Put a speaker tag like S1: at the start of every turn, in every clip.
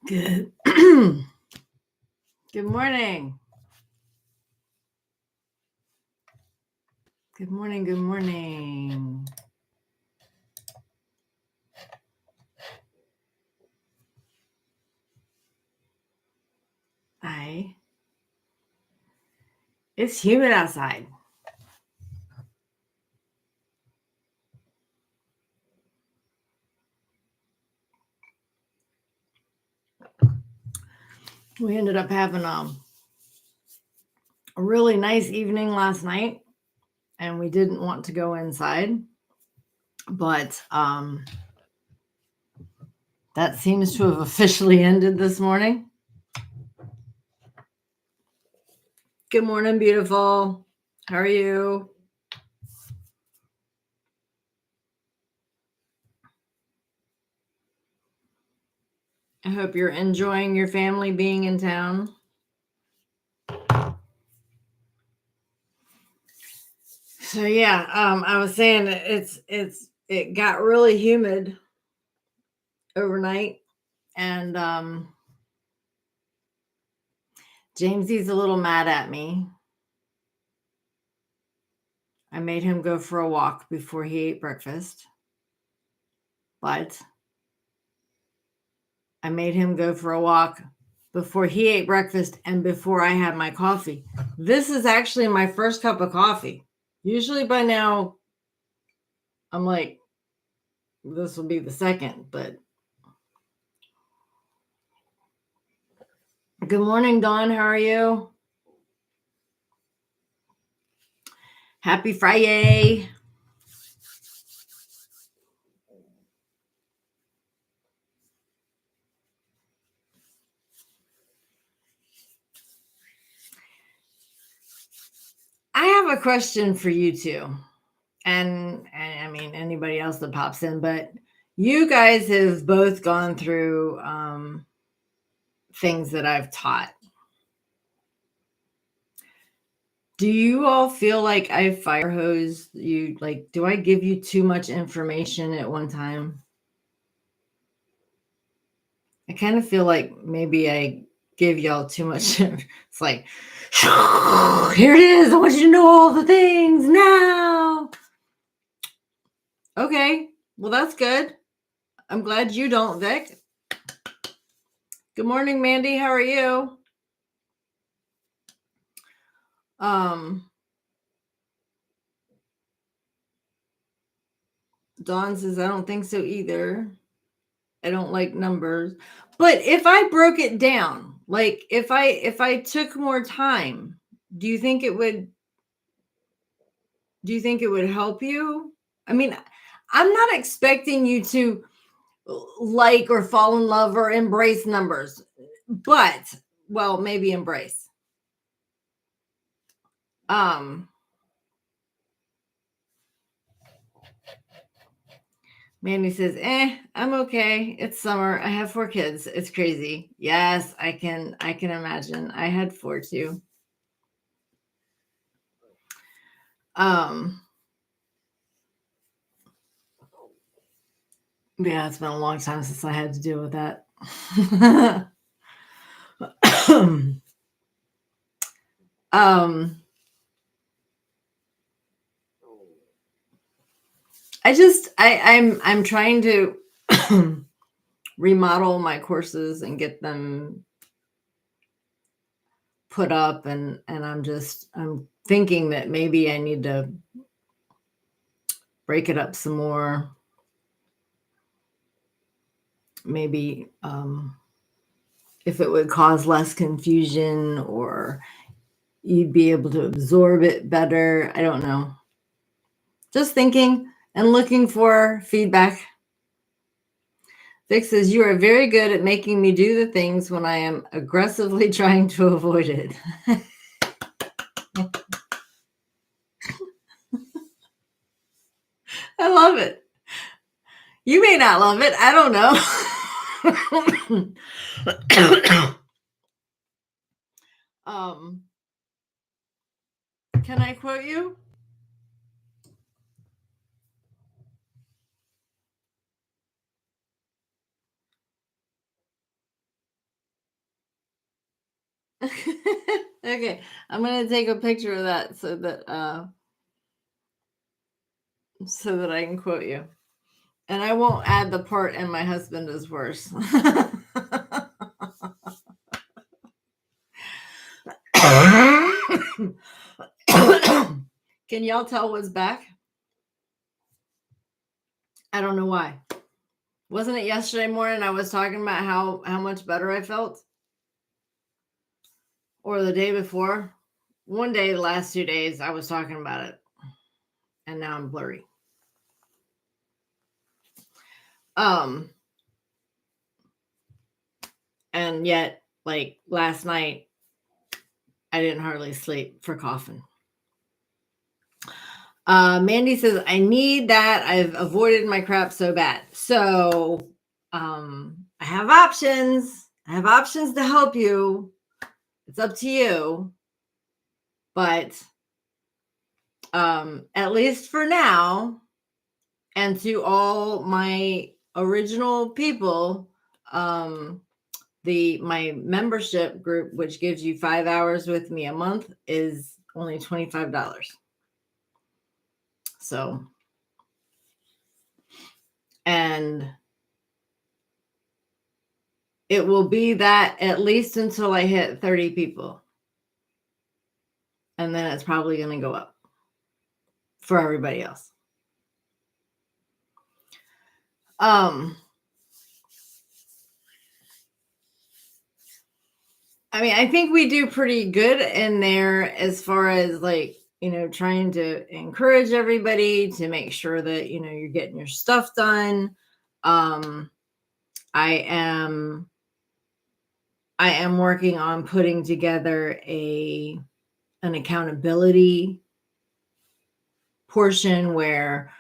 S1: Good. Good morning. Good morning. Good morning. It's humid outside. We ended up having a really nice evening last night, and we didn't want to go inside, but that seems to have officially ended this morning. Good morning, beautiful. How are you? I hope you're enjoying your family being in town. So yeah, I was saying it got really humid overnight, and Jamesy's a little mad at me. I made him go for a walk before he ate breakfast, but I made him go for a walk before he ate breakfast and before I had my coffee. This is actually my first cup of coffee. Usually by now, I'm like, this will be the second, but good morning, Dawn. How are you? Happy Friday. I have a question for you too. And I mean, anybody else that pops in, but you guys have both gone through things that I've taught. Do you all feel like I fire hose you? Like, do I give you too much information at one time? I kind of feel like maybe I give y'all too much. It's like, here it is. I want you to know all the things now. Okay, well, that's good. I'm glad you don't, Vic. Good morning, Mandy. How are you? Dawn says, I don't think so either. I don't like numbers. But if I broke it down, like if I took more time, do you think it would help you? I mean, I'm not expecting you to like or fall in love or embrace numbers, but well, maybe embrace. Mandy says, I'm okay. It's summer. I have 4 kids. It's crazy. Yes, I can imagine. I had 4 too. Yeah, it's been a long time since I had to deal with that. I'm trying to remodel my courses and get them put up, and I'm thinking that maybe I need to break it up some more. Maybe if it would cause less confusion or you'd be able to absorb it better. I don't know. Just thinking and looking for feedback. Vic says, you are very good at making me do the things when I am aggressively trying to avoid it. I love it. You may not love it. I don't know. Can I quote you? Okay, I'm gonna take a picture of that so that I can quote you. And I won't add the part "and my husband is worse." Can y'all tell what's back? I don't know why. Wasn't it yesterday morning I was talking about how much better I felt? Or the day before? One day, the last 2 days, I was talking about it. And now I'm blurry. And yet, like last night, I didn't hardly sleep for coughing. Mandy says, I need that. I've avoided my crap so bad. So I have options. I have options to help you. It's up to you. But at least for now, and to all my original people, my membership group, which gives you 5 hours with me a month, is only $25. So, and it will be that at least until I hit 30 people. And then it's probably going to go up for everybody else. I mean, I think we do pretty good in there as far as like, trying to encourage everybody to make sure that, you're getting your stuff done. I am working on putting together an accountability portion where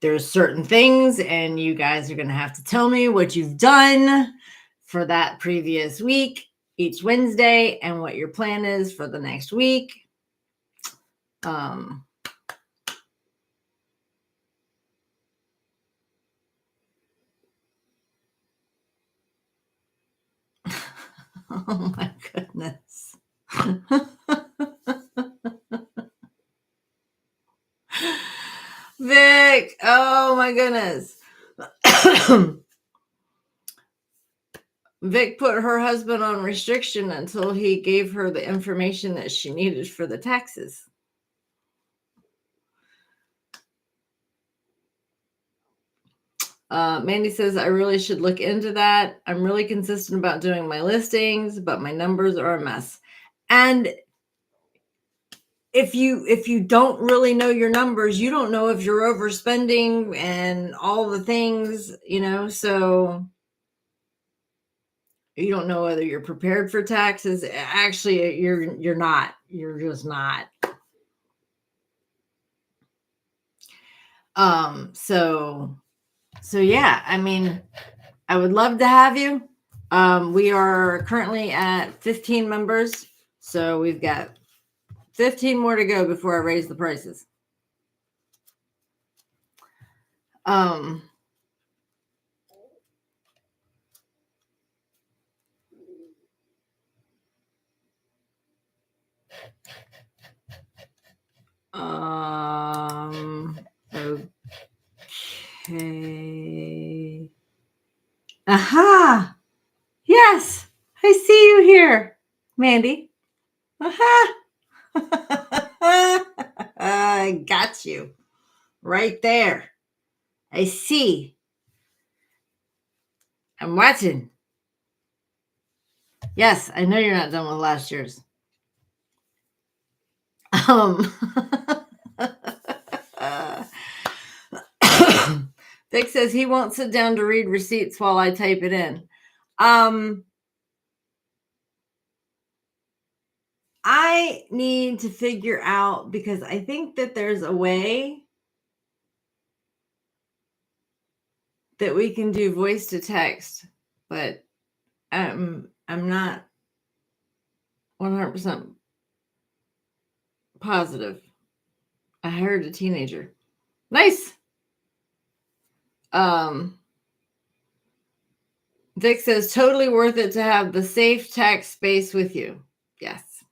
S1: there's certain things and you guys are going to have to tell me what you've done for that previous week each Wednesday and what your plan is for the next week. Oh my goodness. Vic, oh my goodness. Vic put her husband on restriction until he gave her the information that she needed for the taxes. Mandy says, I really should look into that. I'm really consistent about doing my listings, but my numbers are a mess. And if you don't really know your numbers, you don't know if you're overspending and all the things, so you don't know whether you're prepared for taxes. Actually, you're not. You're just not. So yeah, I mean, I would love to have you. We are currently at 15 members, so we've got 15 more to go before I raise the prices. Okay. Aha! Yes, I see you here, Mandy. Aha! I got you right there. I see. I'm watching. Yes, I know you're not done with last year's. Vic says he won't sit down to read receipts while I type it in. I need to figure out, because I think that there's a way that we can do voice to text, but I'm not 100% positive. I hired a teenager. Nice. Vic says, totally worth it to have the safe tax space with you. Yes,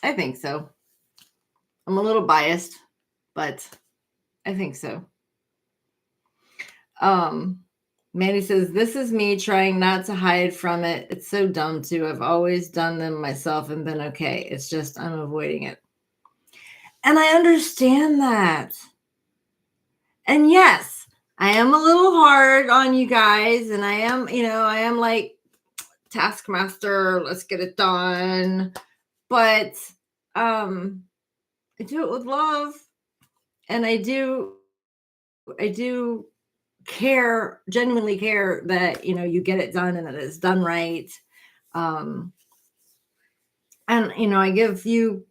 S1: I think so. I'm a little biased, but I think so. Mandy says, this is me trying not to hide from it. It's so dumb too. I've always done them myself and been okay. It's just I'm avoiding it. And I understand that. And yes, I am a little hard on you guys. And I am like, taskmaster, let's get it done. But I do it with love. And I do genuinely care that, you get it done and that it's done right. And, I give you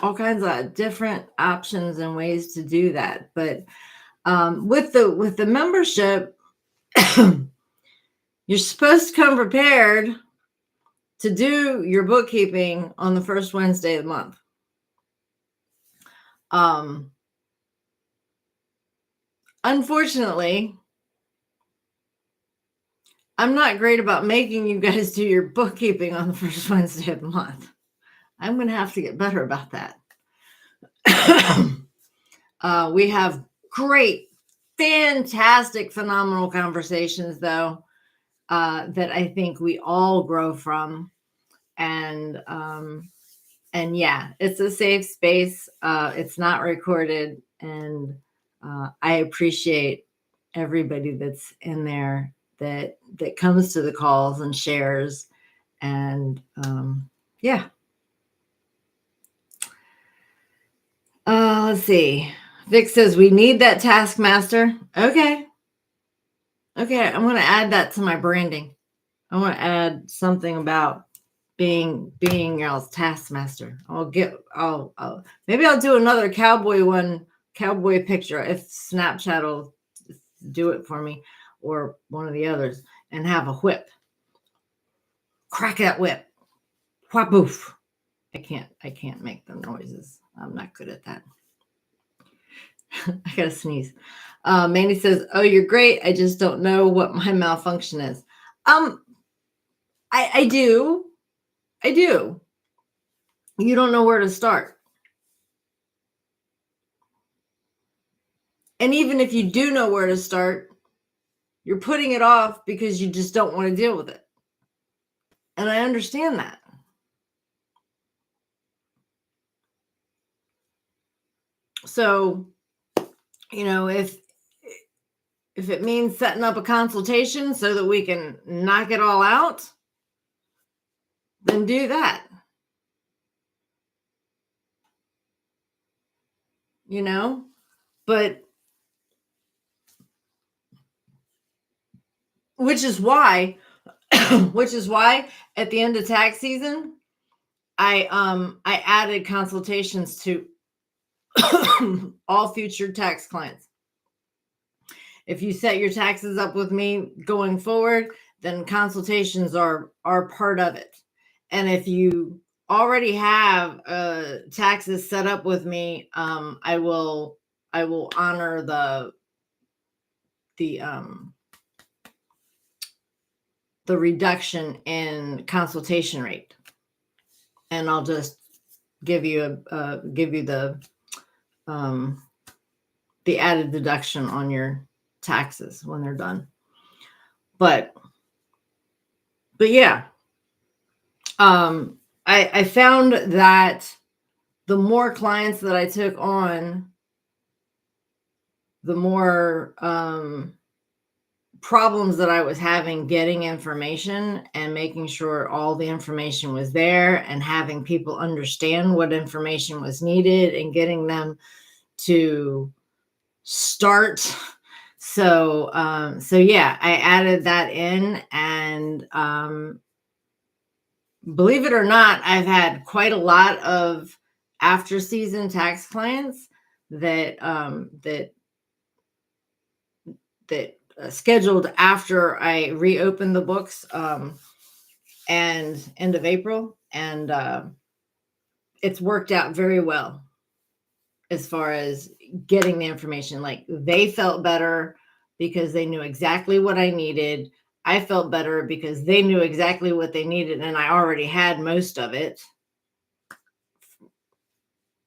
S1: all kinds of different options and ways to do that. But with the membership, you're supposed to come prepared to do your bookkeeping on the first Wednesday of the month. Unfortunately, I'm not great about making you guys do your bookkeeping on the first Wednesday of the month. I'm going to have to get better about that. We have great, fantastic, phenomenal conversations, though, that I think we all grow from. And yeah, it's a safe space. It's not recorded. And I appreciate everybody that's in there that comes to the calls and shares. And yeah. Let's see. Vic says we need that taskmaster. Okay. I'm going to add that to my branding. I want to add something about being y'all's taskmaster. Maybe I'll do another cowboy picture if Snapchat will do it for me, or one of the others, and have a whip. Crack that whip. Whapoof. I can't make the noises. I'm not good at that. I gotta sneeze. Mandy says, oh, you're great. I just don't know what my malfunction is. I do. You don't know where to start. And even if you do know where to start, you're putting it off because you just don't want to deal with it. And I understand that. So, if it means setting up a consultation so that we can knock it all out, then do that. But which is why at the end of tax season, I added consultations to all future tax clients. If you set your taxes up with me going forward, then consultations are part of it. And if you already have taxes set up with me, I will honor the reduction in consultation rate, and I'll just give you the added deduction on your taxes when they're done. But yeah, I found that the more clients that I took on, the more problems that I was having getting information and making sure all the information was there, and having people understand what information was needed and getting them to start. So yeah, I added that in, and believe it or not, I've had quite a lot of after season tax clients that scheduled after I reopened the books and end of April, and it's worked out very well as far as getting the information. Like, they felt better because they knew exactly what I needed. I felt better because they knew exactly what they needed, and I already had most of it.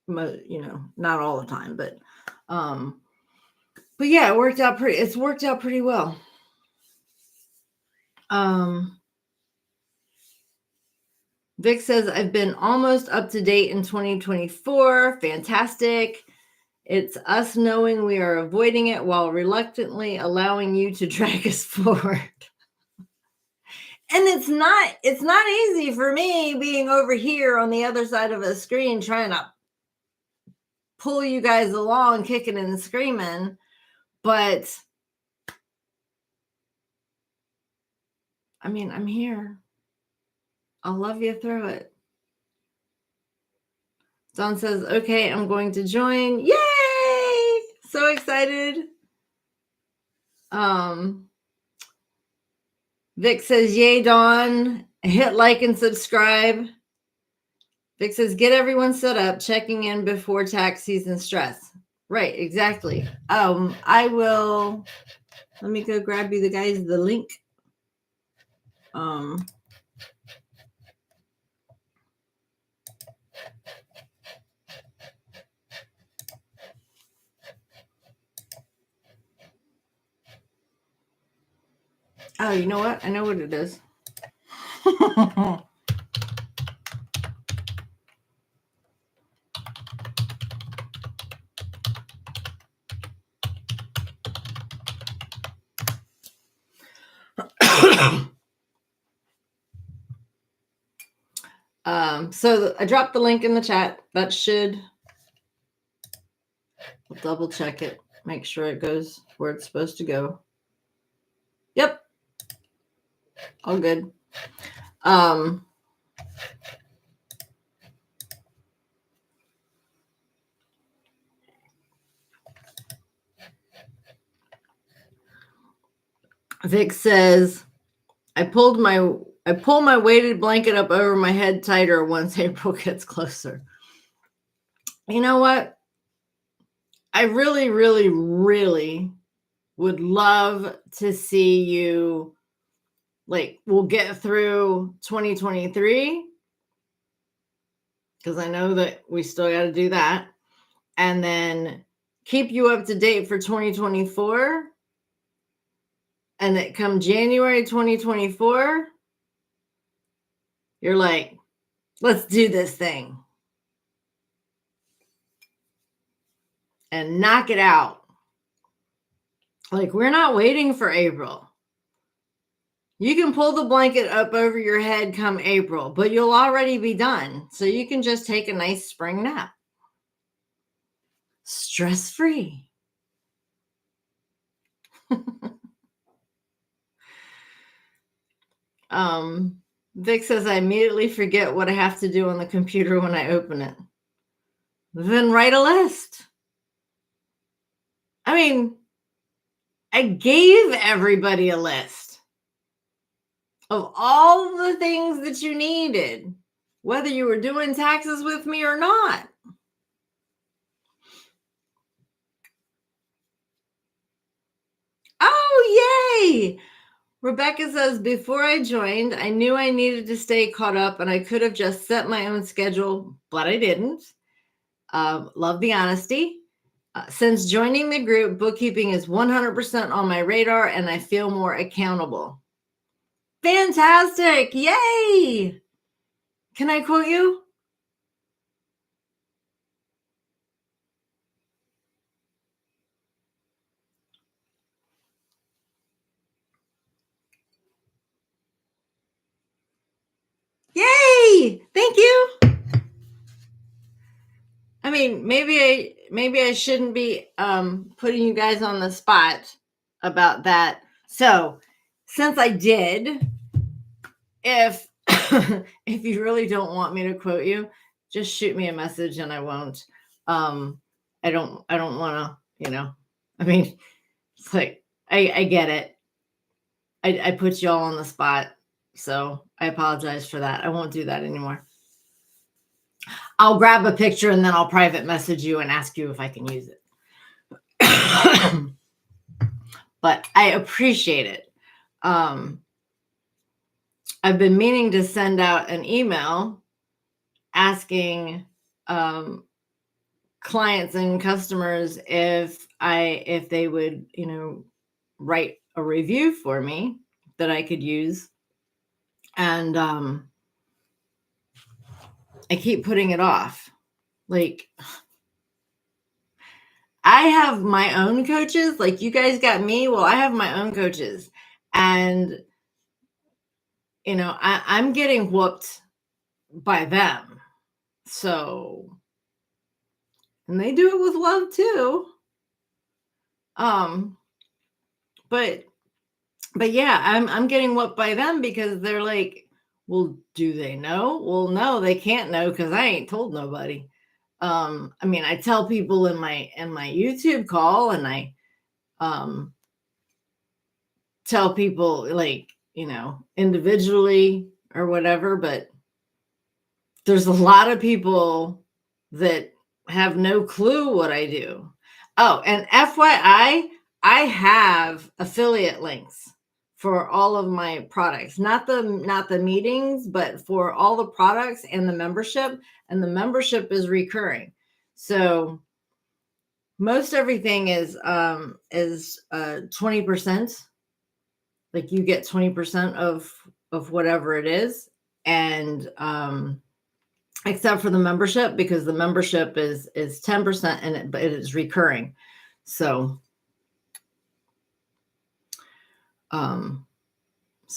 S1: Not all the time, but yeah, it's worked out pretty well. Vic says, I've been almost up to date in 2024. Fantastic. It's us knowing we are avoiding it while reluctantly allowing you to drag us forward. And it's not easy for me being over here on the other side of a screen trying to pull you guys along, kicking and screaming. But I mean, I'm here. I'll love you through it. Dawn says, okay, I'm going to join. Yay! So excited. Vic says, yay, Dawn. Hit like and subscribe. Vic says, get everyone set up, checking in before tax season stress. Right, exactly. I will, let me go grab you the link. Oh, you know what? I know what it is. So I dropped the link in the chat. That should, I'll double check it, make sure it goes where it's supposed to go. Yep. All good. Vic says, I pull my weighted blanket up over my head tighter once April gets closer. You know what? I really, really, really would love to see you, like, we'll get through 2023, because I know that we still got to do that, and then keep you up to date for 2024, and that come January 2024, you're like, let's do this thing and knock it out. Like, we're not waiting for April. You can pull the blanket up over your head come April, but you'll already be done. So you can just take a nice spring nap. Stress-free. Vic says, I immediately forget what I have to do on the computer when I open it. Then write a list. I mean, I gave everybody a list of all the things that you needed, whether you were doing taxes with me or not. Oh, yay! Rebecca says, before I joined, I knew I needed to stay caught up and I could have just set my own schedule, but I didn't. Love the honesty. Since joining the group, bookkeeping is 100% on my radar and I feel more accountable. Fantastic. Yay. Can I quote you? Yay. Thank you. I mean, maybe I shouldn't be putting you guys on the spot about that. So, since I did, if if you really don't want me to quote you, just shoot me a message and I won't. I don't want to, I mean, it's like, I get it. I put you all on the spot. So I apologize for that. I won't do that anymore. I'll grab a picture and then I'll private message you and ask you if I can use it. But I appreciate it. I've been meaning to send out an email asking clients and customers if they would, write a review for me that I could use. And I keep putting it off. Like, I have my own coaches. Like, you guys got me. Well, I have my own coaches. And, I'm getting whooped by them. So, and they do it with love too. But yeah, I'm getting whooped by them because they're like, well, do they know? Well, no, they can't know because I ain't told nobody. I tell people in my YouTube call, and I tell people, like, individually or whatever, but there's a lot of people that have no clue what I do. Oh, and FYI, I have affiliate links for all of my products, not the meetings, but for all the products and the membership. And the membership is recurring. So most everything is 20%. Like, you get 20% of whatever it is. And except for the membership, because the membership is 10%, but it is recurring. So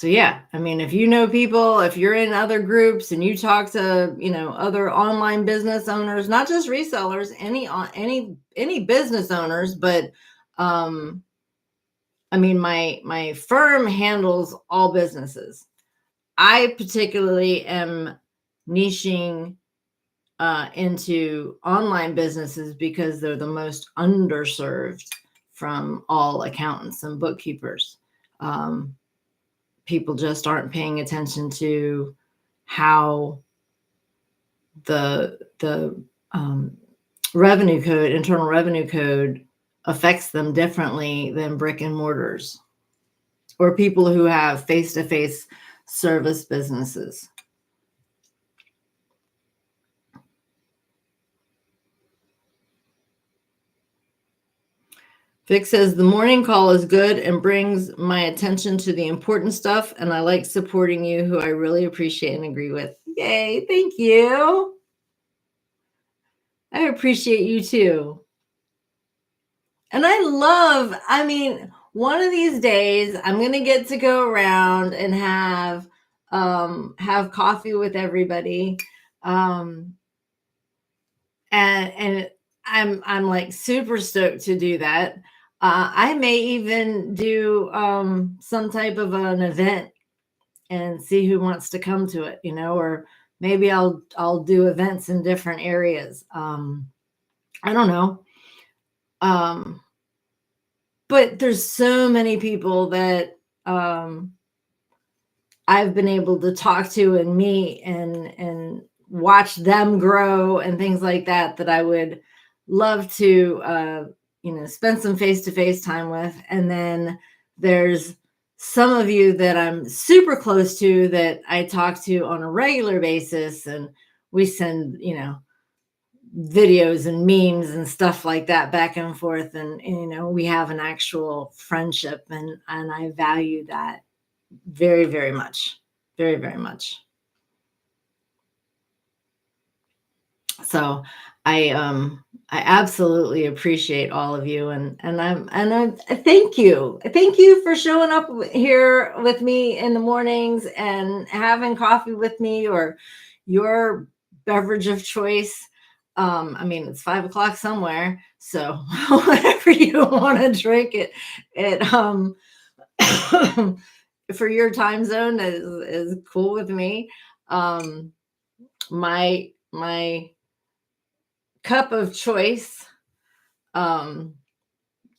S1: yeah, if you know people, if you're in other groups and you talk to, other online business owners, not just resellers, any business owners, but my firm handles all businesses. I particularly am niching into online businesses because they're the most underserved from all accountants and bookkeepers. People just aren't paying attention to how the revenue code, internal revenue code, affects them differently than brick and mortars or people who have face-to-face service businesses. Vic says, the morning call is good and brings my attention to the important stuff, and I like supporting you, who I really appreciate and agree with. Yay, thank you. I appreciate you too. And one of these days I'm going to get to go around and have coffee with everybody. And I'm like super stoked to do that. I may even do some type of an event and see who wants to come to it, or maybe I'll do events in different areas. I don't know. But there's so many people that I've been able to talk to and meet and watch them grow and things like that, that I would love to, spend some face-to-face time with. And then there's some of you that I'm super close to that I talk to on a regular basis, and we send, videos and memes and stuff like that back and forth. And we have an actual friendship, and I value that very, very much. Very, very much. So I absolutely appreciate all of you, and I thank you. Thank you for showing up here with me in the mornings and having coffee with me, or your beverage of choice. It's 5 o'clock somewhere, so whatever you want to drink, it for your time zone is cool with me. My cup of choice, I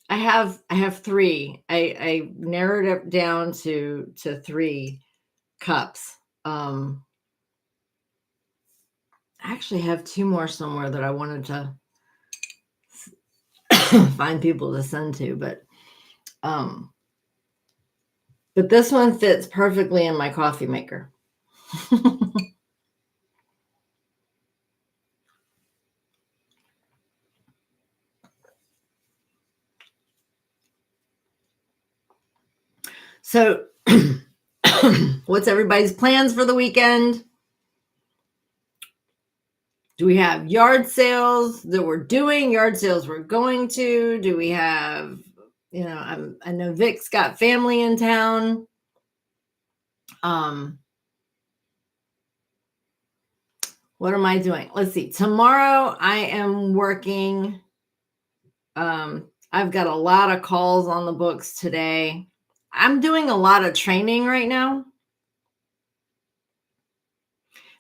S1: have 3. I narrowed it down to 3 cups. I actually have 2 more somewhere that I wanted to find people to send to, but this one fits perfectly in my coffee maker. So, what's everybody's plans for the weekend? Do we have yard sales that we're doing? Yard sales we're going to? Do we have, I know Vic's got family in town. What am I doing? Let's see. Tomorrow I am working. I've got a lot of calls on the books today. I'm doing a lot of training right now.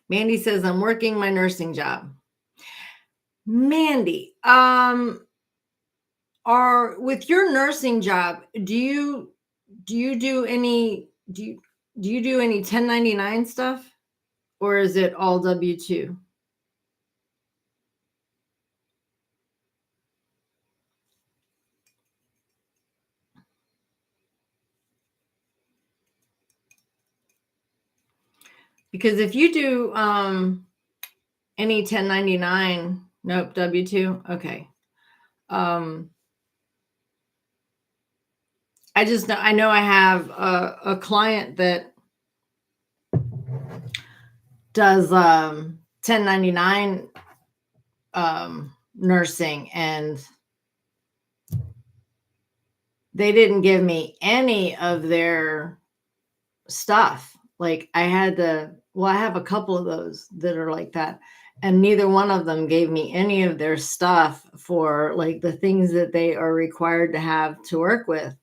S1: Mandy says I'm working my nursing job. Mandy, with your nursing job, do you do any 1099 stuff, or is it all W-2? Because if you do any 1099, nope, W-2, okay. I know I have a client that does 1099 nursing, and they didn't give me any of their stuff. Like I have a couple of those that are like that, and neither one of them gave me any of their stuff for like the things that they are required to have to work with.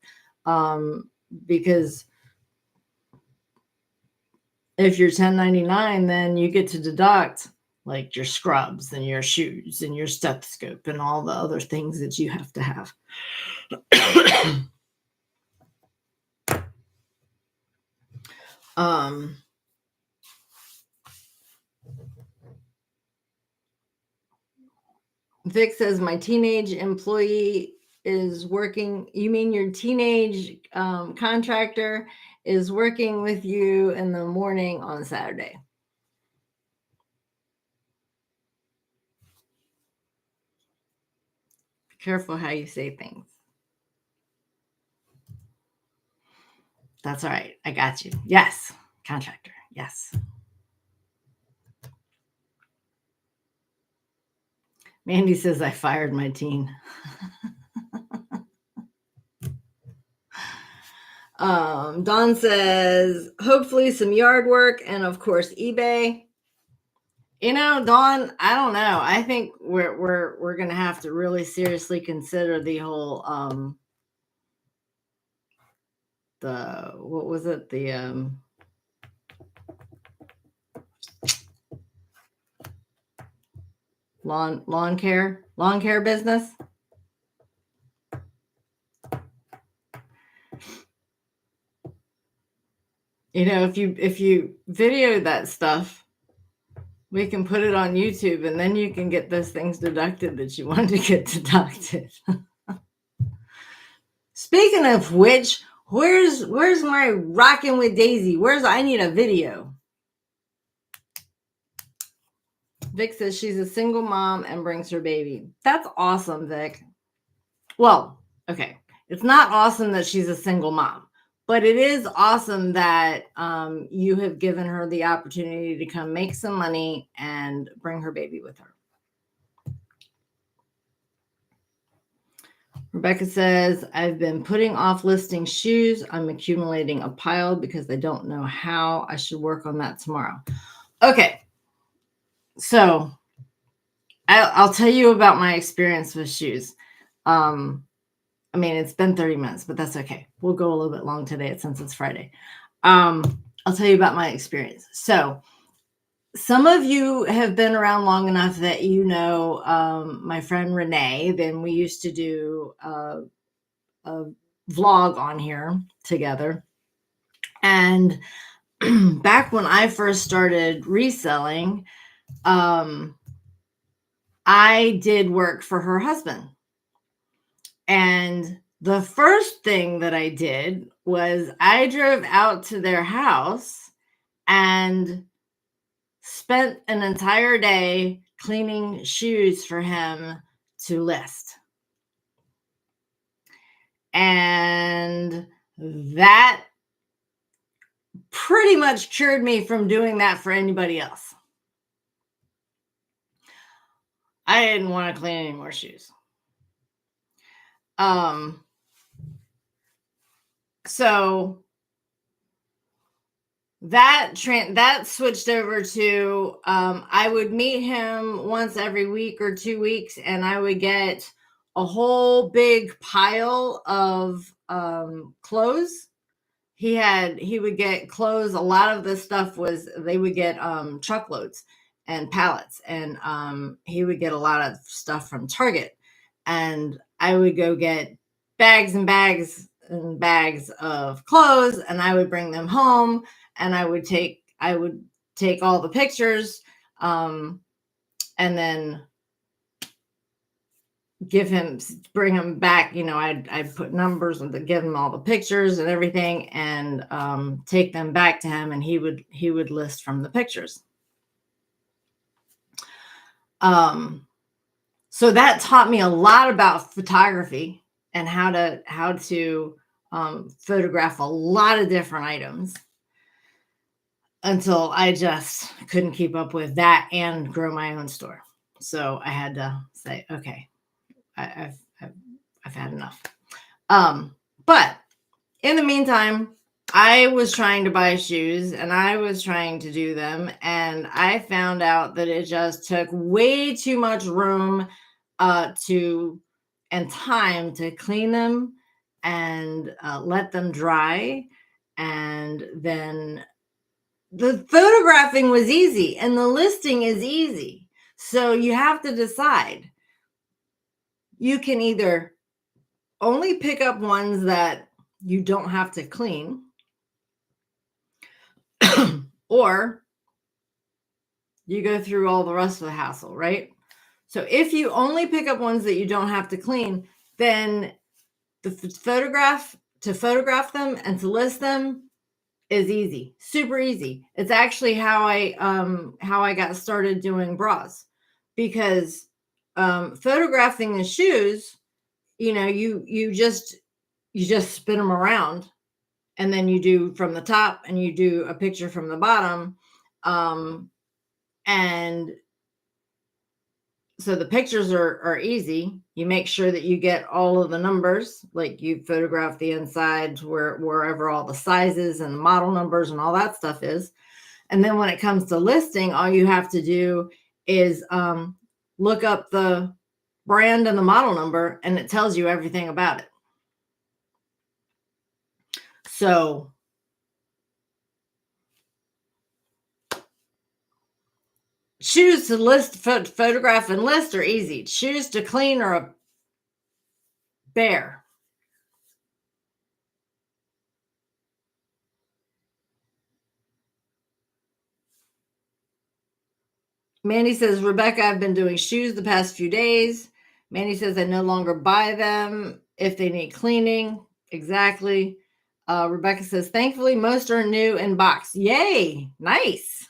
S1: Because if you're 1099, then you get to deduct like your scrubs and your shoes and your stethoscope and all the other things that you have to have. Vic says my teenage employee is working. You mean your teenage contractor is working with you in the morning on Saturday? Be careful how you say things. That's all right. I got you. Yes. Contractor. Yes. Mandy says I fired my teen. Dawn says hopefully some yard work and of course eBay. Dawn, I don't know. I think we're gonna have to really seriously consider the whole what was it? The lawn care business. If you video that stuff, we can put it on YouTube, and then you can get those things deducted that you want to get deducted. Speaking of which, where's my rocking with Daisy? I need a video. Vic says she's a single mom and brings her baby. That's awesome, Vic. Well, okay. It's not awesome that she's a single mom, but it is awesome that you have given her the opportunity to come make some money and bring her baby with her. Rebecca says, I've been putting off listing shoes. I'm accumulating a pile because I don't know how. I should work on that tomorrow. Okay. So I'll tell you about my experience with shoes. I mean, it's been 30 minutes, but that's okay. We'll go a little bit long today since it's Friday. I'll tell you about my experience. So some of you have been around long enough that my friend Renee. Then we used to do a vlog on here together. And back when I first started reselling, I did work for her husband. And the first thing that I did was I drove out to their house and spent an entire day cleaning shoes for him to list. And that pretty much cured me from doing that for anybody else. I didn't want to clean any more shoes. So that switched over to I would meet him once every week or 2 weeks, and I would get a whole big pile of clothes. He would get clothes. A lot of the stuff they would get truckloads and pallets, and he would get a lot of stuff from Target, and I would go get bags and bags and bags of clothes, and I would bring them home, and I would take all the pictures, and then bring him back. I'd put numbers and give him all the pictures and everything, and take them back to him, and he would list from the pictures. So that taught me a lot about photography and how to photograph a lot of different items, until I just couldn't keep up with that and grow my own store. So I had to say, okay, I've had enough. But in the meantime, I was trying to buy shoes, and I was trying to do them, and I found out that it just took way too much room and time to clean them and let them dry. And then the photographing was easy and the listing is easy. So you have to decide. You can either only pick up ones that you don't have to clean, or you go through all the rest of the hassle, right? So if you only pick up ones that you don't have to clean, then to photograph them and to list them is easy, super easy. It's actually how I got started doing bras, because photographing the shoes, you just spin them around, and then you do from the top and you do a picture from the bottom, and so the pictures are easy. You make sure that you get all of the numbers, like you photograph the insides wherever all the sizes and model numbers and all that stuff is. And then when it comes to listing, all you have to do is look up the brand and the model number, and it tells you everything about it. So shoes to list, photograph and list are easy. Shoes to clean are a bear. Mandy says, Rebecca, I've been doing shoes the past few days. Mandy says, I no longer buy them if they need cleaning. Exactly. Rebecca says, thankfully, most are new in box. Yay. Nice.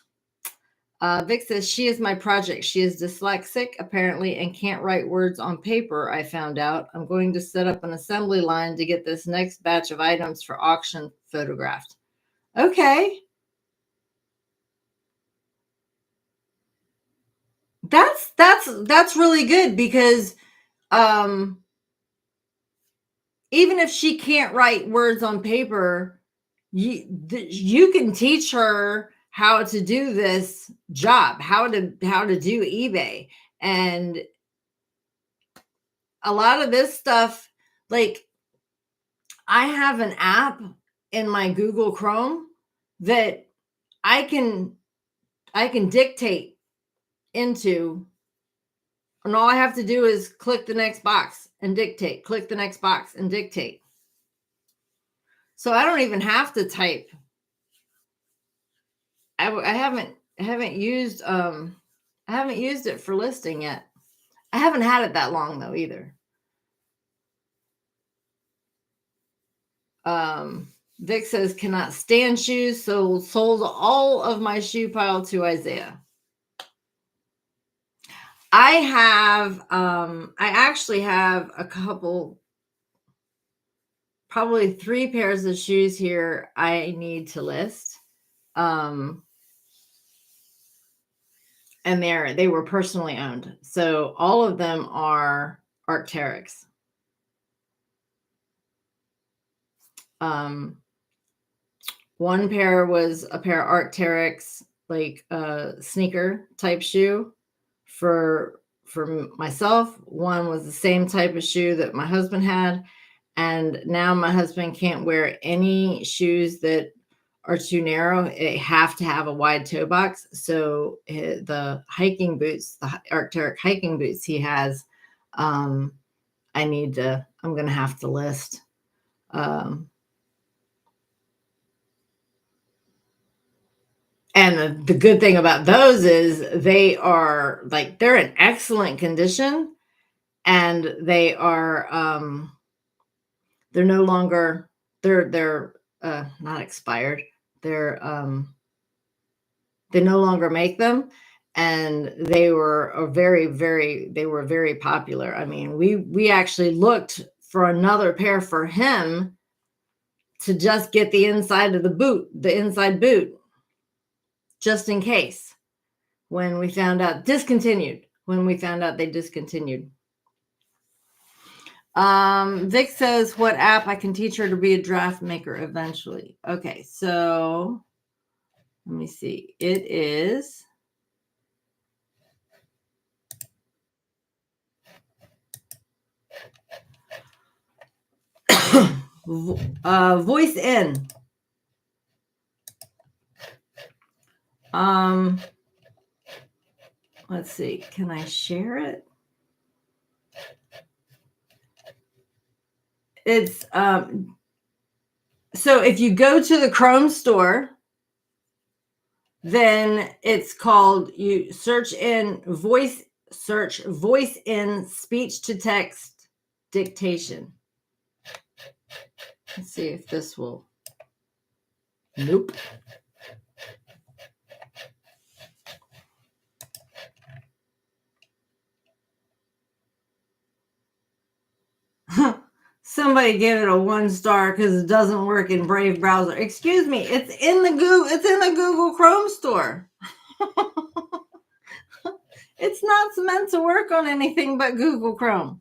S1: Vic says, she is my project. She is dyslexic, apparently, and can't write words on paper, I found out. I'm going to set up an assembly line to get this next batch of items for auction photographed. Okay. That's really good, because even if she can't write words on paper, you can teach her how to do this job, how to do eBay. And a lot of this stuff, like I have an app in my Google Chrome that I can dictate into, and all I have to do is click the next box and dictate, click the next box and dictate. So I don't even have to type. I haven't used it for listing yet. I haven't had it that long though either. Vic says, cannot stand shoes, so sold all of my shoe pile to Isaiah. I actually have a couple, probably 3 pairs of shoes here I need to list. And they were personally owned. So all of them are Arc'teryx. One pair was a pair of Arc'teryx, like a sneaker type shoe for myself. One was the same type of shoe that my husband had. And now my husband can't wear any shoes that are too narrow. They have to have a wide toe box. So the hiking boots, the Arc'teryx hiking boots he has, I'm going to have to list. And the good thing about those is they're in excellent condition, and they're no longer, they're not expired. They no longer make them, and they were very popular. I mean, we actually looked for another pair for him to just get the inside boot, just in case, when we found out they discontinued. Vic says, what app I can teach her to be a draft maker eventually. Okay, so let me see. It is Voice In. Let's see. Can I share it? It's so if you go to the Chrome store, then it's called, you search Voice In speech to text dictation. Let's see if this will. Nope. Somebody give it a 1 star because it doesn't work in Brave browser. Excuse me, it's in the Google Chrome store. It's not meant to work on anything but Google Chrome.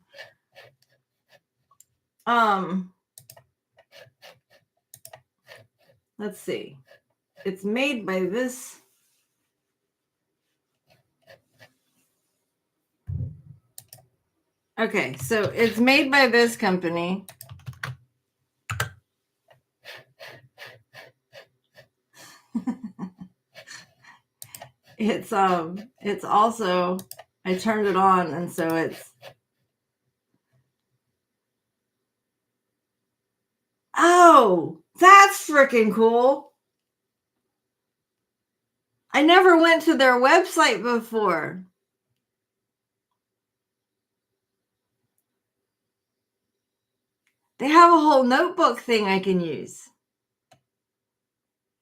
S1: Let's see. It's made by this. Okay, so it's made by this company. It's also, I turned it on, and so it's, oh, that's freaking cool. I never went to their website before. They have a whole notebook thing I can use.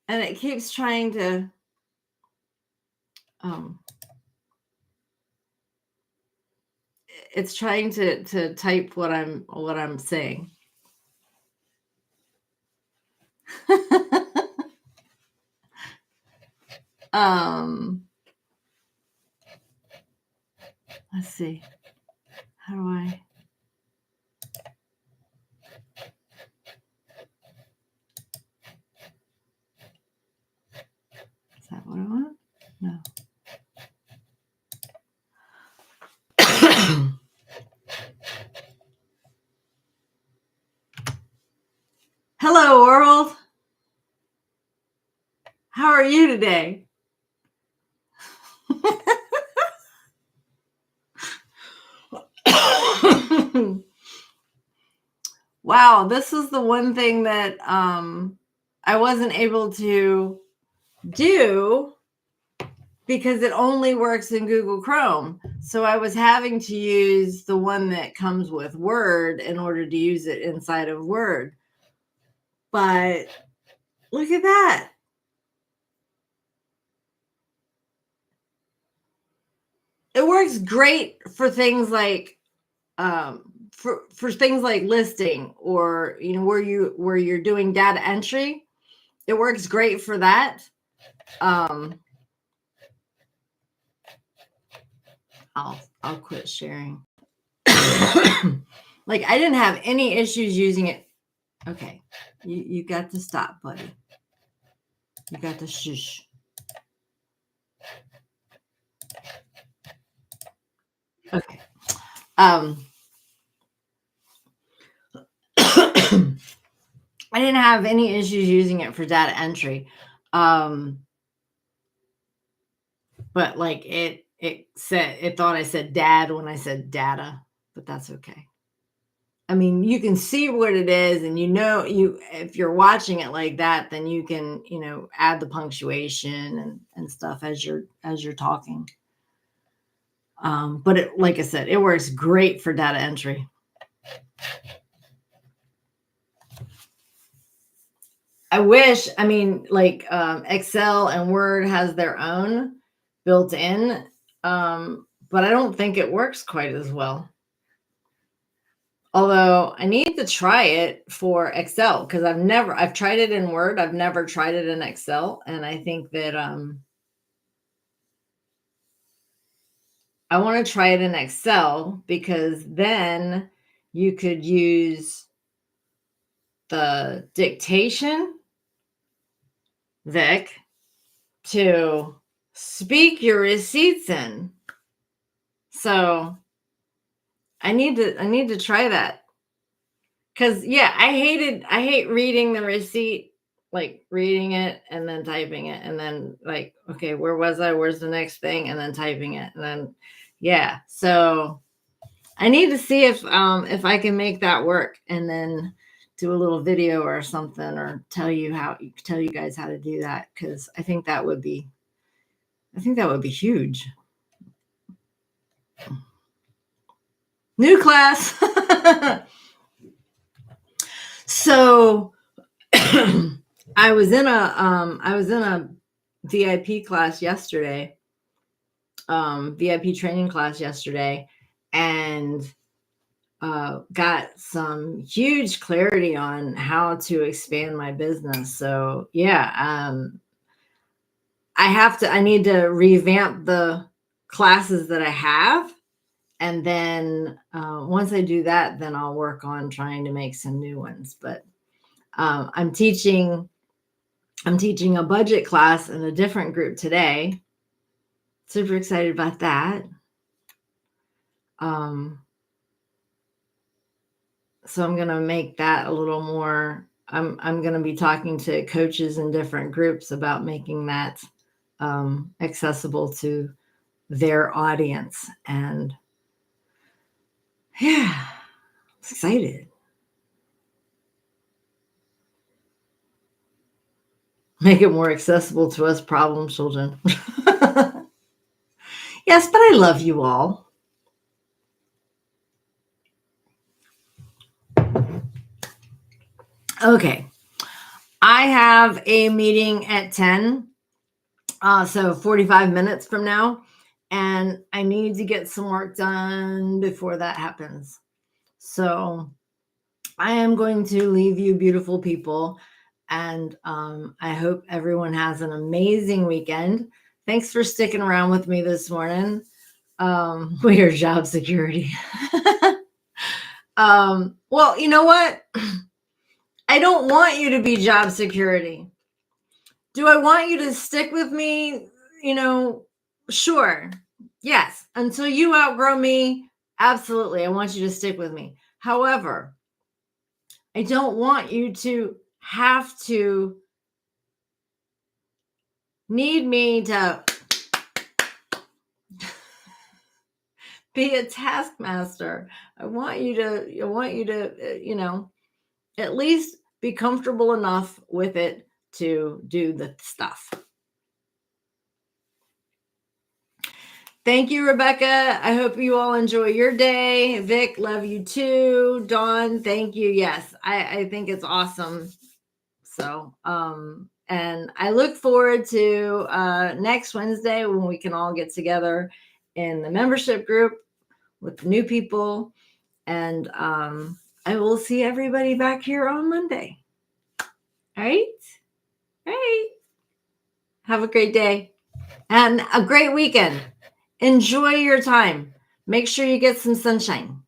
S1: And it keeps trying to it's trying to type what I'm saying. Let's see. How do I? Is that what I want? No. Hello, world. How are you today? Wow, this is the one thing that I wasn't able to do because it only works in Google Chrome. So I was having to use the one that comes with Word in order to use it inside of Word. But look at that. It works great for things like for things like listing, or where you're doing data entry. It works great for that. I'll quit sharing. Like, I didn't have any issues using it. Okay, you got to stop, buddy. You got to shush. Okay. I didn't have any issues using it for data entry. But like it thought I said dad when I said data, but that's okay. I mean, you can see what it is, and if you're watching it like that, then you can, add the punctuation and stuff as you're talking. But like I said, it works great for data entry. I wish, Excel and Word has their own built in, but I don't think it works quite as well. Although I need to try it for Excel, because I've tried it in Word. I've never tried it in Excel. And I think that I want to try it in Excel, because then you could use the dictation, Vic, to speak your receipts in. So I need to try that. Because I hate reading the receipt, like reading it and then typing it, and then like, okay, where was I? Where's the next thing? And then typing it. And then, so I need to see if I can make that work, and then do a little video or something, or tell you guys how to do that. Because I think that would be huge. New class. So I was in a VIP class yesterday, VIP training class yesterday, and got some huge clarity on how to expand my business. So I need to revamp the classes that I have. And then once I do that, then I'll work on trying to make some new ones. But I'm teaching a budget class in a different group today. Super excited about that. So I'm going to make that a little more. I'm going to be talking to coaches in different groups about making that accessible to their audience. And I'm excited. Make it more accessible to us problem children. Yes, but I love you all. Okay. I have a meeting at 10, so 45 minutes from now, and I need to get some work done before that happens. So I am going to leave you, beautiful people, and I hope everyone has an amazing weekend. Thanks for sticking around with me this morning. We are job security. Well, you know what? I don't want you to be job security. Do I want you to stick with me? Sure. Yes. Until you outgrow me, absolutely. I want you to stick with me. However, I don't want you to have to need me to be a taskmaster. I want you to, at least be comfortable enough with it to do the stuff. Thank you, Rebecca. I hope you all enjoy your day. Vic, love you too. Dawn, thank you. Yes, I think it's awesome. So, and I look forward to next Wednesday when we can all get together in the membership group with the new people. And I will see everybody back here on Monday. All right? All right. Have a great day and a great weekend. Enjoy your time. Make sure you get some sunshine.